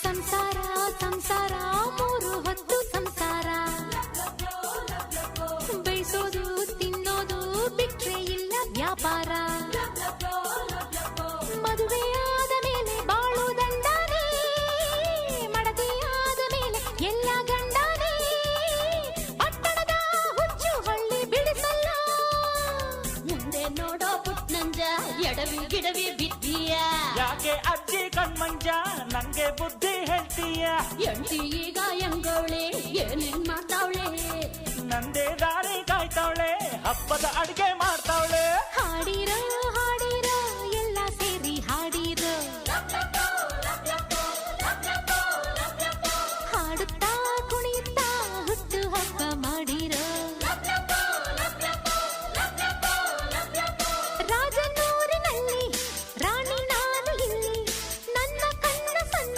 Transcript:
ಸಂಸಾರ ಸಂಸಾರ ಮೂರು ಹೊತ್ತು ಸಂಸಾರ ಬೈಸೋದು ತಿನ್ನೋದು ಬಿಟ್ರೆ ಇಲ್ಲ ವ್ಯಾಪಾರ ಮದುವೆಯಾದ ಮೇಲೆ ಬಾಳು ದಂಡಾನೆ ಮಡದಿಯಾದ ಮೇಲೆ ಎಲ್ಲ ಗಂಡಾನೆ ಪಟ್ಟಣದ ಹುಚ್ಚು ಹಳ್ಳಿ ಬಿಡಿಸಲ್ಲ ಮುಂದೆ ನೋಡೋ ಪುಟ್ನಂಜ ಎಡವಿ ಗಿಡವಿ ಬಿದ್ದೀಯ ಯಾಕೆ ಅಜ್ಜಿ ಕಣ್ಮಂಜ ನಂಗೆ ಬುದ್ಧಿ ಹೇಳ್ತೀಯ ಎಂಟಿ ಈಗ ಹೆಂಗವಳೆ ಏನೇನ್ ಮಾಡ್ತಾವಳೆ ನಂದೇ ದಾರಿ ಕಾಯ್ತಾವಳೆ ಹಬ್ಬದ ಅಡ್ಗೆ ಮಾಡ್ತಾವಳೆ